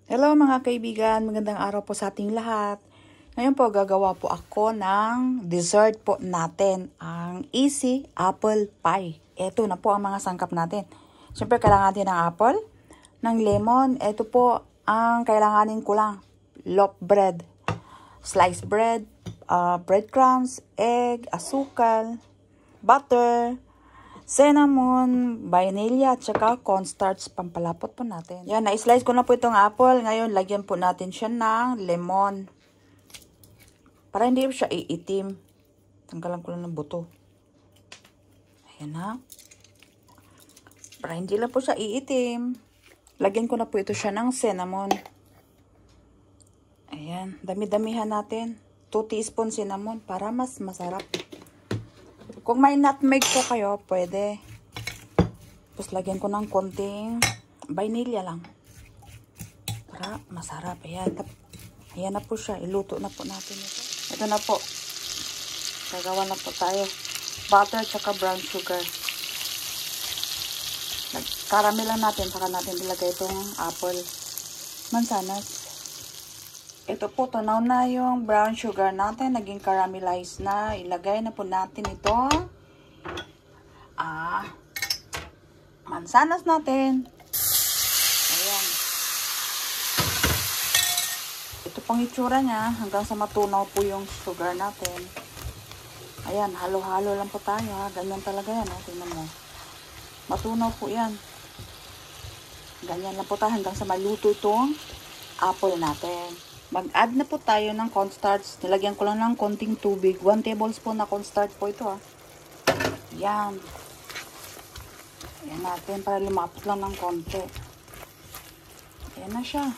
Hello mga kaibigan, magandang araw po sa ating lahat. Ngayon po gagawa po ako ng dessert po natin, ang easy apple pie. Ito na po ang mga sangkap natin. Siyempre kailangan natin ng apple, ng lemon. Ito po ang kailanganin ko lang. Loaf bread, sliced bread, breadcrumbs, egg, asukal, butter, cinnamon, vanilla, at saka cornstarch, pampalapot po natin. Yan, na-slice ko na po itong apple. Ngayon, lagyan po natin siya ng lemon. Para hindi siya iitim. Tanggalan ko lang ng buto. Ayan na. Para hindi lang po siya iitim. Lagyan ko na po ito siya ng cinnamon. Ayan, dami-damihan natin. 2 teaspoon cinnamon para mas masarap. Kung may nutmeg po kayo, pwede. Tapos lagyan ko ng konting vanilla lang. Para masarap. Ayan. Ayan na po siya. Iluto na po natin ito. Ito na po. Gagawa na po tayo. Butter tsaka brown sugar. Caramel lang natin. Saka natin ilagay itong apple. Mansanas. Ito po, tunaw na yung brown sugar natin. Naging caramelized na. Ilagay na po natin ito. Mansanas natin. Ayan. Ito pang itsura niya. Hanggang sa matunaw po yung sugar natin. Ayan, halo-halo lang po tayo. Ha? Ganyan talaga yan. Ha? Tingnan mo. Matunaw po yan. Ganyan lang po tayo hanggang sa maluto itong apple natin. Mag-add na po tayo ng cornstarch. Nilagyan ko lang ng konting tubig. 1 tablespoon na cornstarch po ito. Yan. Ayan natin para lumapot lang ng konti. Ayan na siya.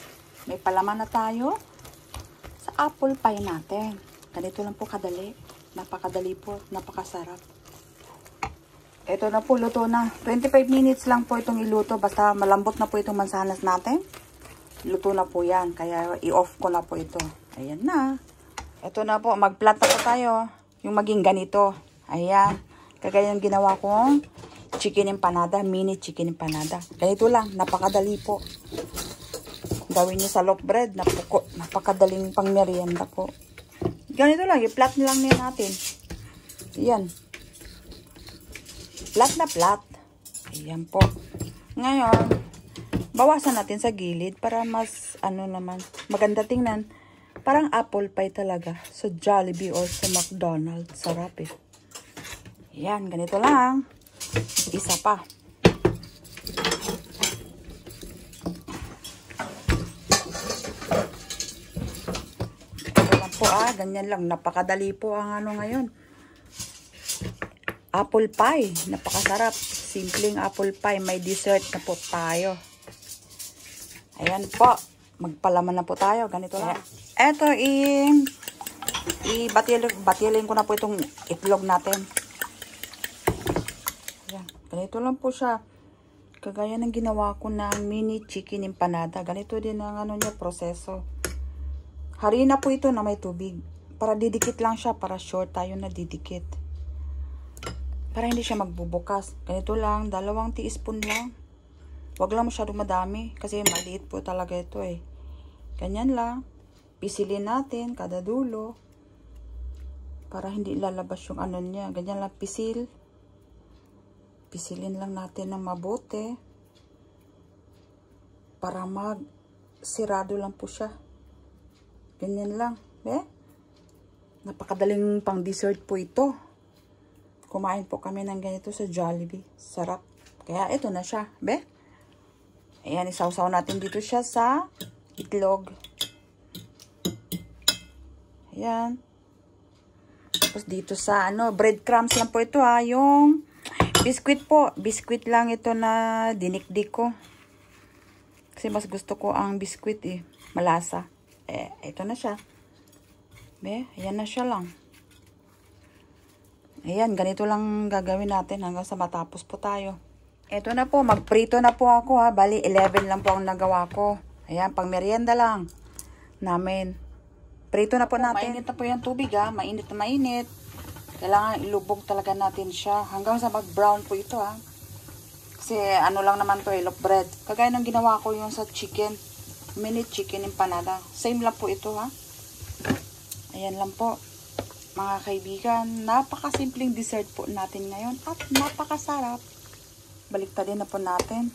May palaman na tayo sa apple pie natin. Ganito lang po kadali. Napakadali po. Napakasarap. Ito na po. Luto na. 25 minutes lang po itong iluto. Basta malambot na po itong mansanas natin. Luto na po yan. Kaya i-off ko na po ito. Ayan na. Ito na po. Mag-plat na po tayo. Yung maging ganito. Ayan. Kagaya yung ginawa kong chicken empanada. Mini chicken empanada. Ganito lang. Napakadali po. Gawin nyo sa loaf bread. Napakadaling pang merienda po. Ganito lang. I-plat lang niya natin. Ayan. Plat na plat. Ayan po. Ngayon, bawasan natin sa gilid para mas naman maganda tingnan. Parang apple pie talaga sa Jollibee or sa McDonald's. Sarap eh. Yan, ganito lang. Isa pa. Ito lang po ganyan lang. Napakadali po ang ngayon. Apple pie. Napakasarap. Simpleng apple pie. May dessert na po tayo. Ayan po. Magpalaman na po tayo. Ganito lang. Eto, batilin ko na po itong itlog natin. Ayan. Ganito lang po siya. Kagaya ng ginawa ko ng mini chicken empanada. Ganito din ang niya, proseso. Harina po ito na may tubig. Para didikit lang siya. Para short tayo na didikit. Para hindi siya magbubukas. Ganito lang. 2 teaspoon lang. Huwag lang masyadong madami kasi maliit po talaga ito eh. Ganyan lang. Pisilin natin kada dulo. Para hindi lalabas yung niya. Ganyan lang pisil. Pisilin lang natin ng mabuti. Para sirado lang po siya. Ganyan lang. Napakadaling pang dessert po ito. Kumain po kami ng ganito sa Jollibee. Sarap. Kaya ito na siya. Ayan, isawsaw natin dito siya sa itlog. Ayan. Tapos dito sa breadcrumbs lang po ito yung biscuit po. Biscuit lang ito na dinikdik ko. Kasi mas gusto ko ang biscuit eh. Malasa. Ito na siya. Ayan na siya lang. Ayan, ganito lang gagawin natin hanggang sa matapos po tayo. Ito na po, magprito na po ako Bali, 11 lang po ang nagawa ko. Ayan, pang merienda lang namin. Prito na po natin. Mainit na po yung tubig Mainit na mainit. Kailangan ilubog talaga natin siya. Hanggang sa mag-brown po ito Kasi ano lang naman to loaf bread. Kagaya ng ginawa ko yung sa chicken. mini chicken empanada. Same lang po ito ha. Ayan lang po. Mga kaibigan, napakasimpleng dessert po natin ngayon at napakasarap. Baliktadin na po natin.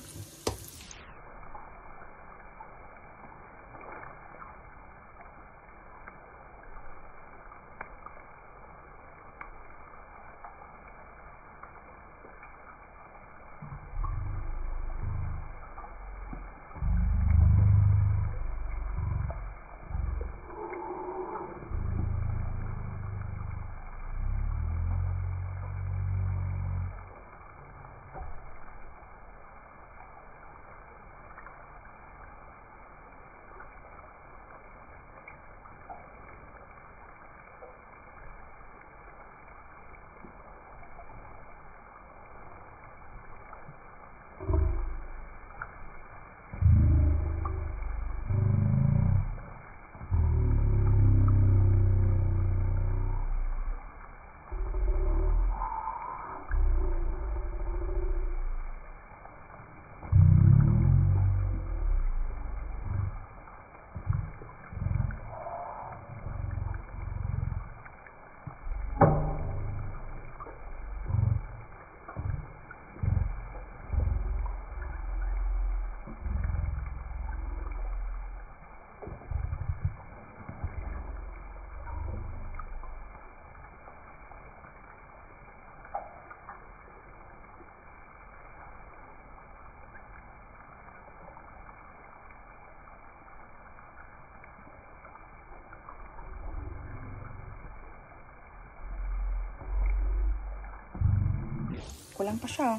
Kulang pa siya.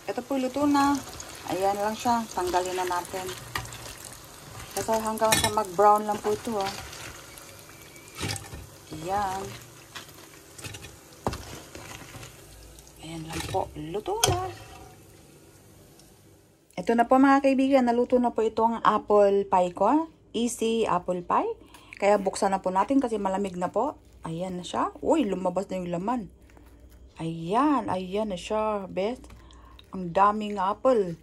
Ito po luto na. Ayan lang siya. Tanggalin na natin. Kasi hanggang sa mag-brown lang po ito. Ayan. Ayan lang po. Luto na. Ito na po mga kaibigan. Naluto na po itong apple pie ko. Easy apple pie. Kaya buksan na po natin kasi malamig na po. Ayan na siya. Uy, lumabas na yung laman. Ayan, ayan na siya, best. Ang daming apple.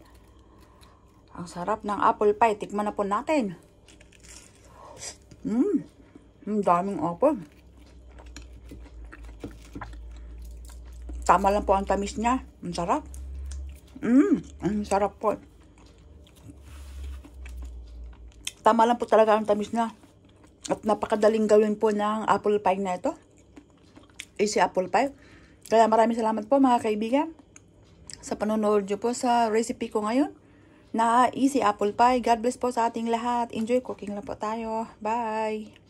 Ang sarap ng apple pie. Tikman na po natin. Ang daming apple. Tama lang po ang tamis niya. Ang sarap. Ang sarap po. Tama lang po talaga ang tamis niya. At napakadaling gawin po ng apple pie na ito. Easy apple pie. Kaya maraming salamat po mga kaibigan sa panonood nyo po sa recipe ko ngayon na easy apple pie. God bless po sa ating lahat. Enjoy cooking lang po tayo. Bye!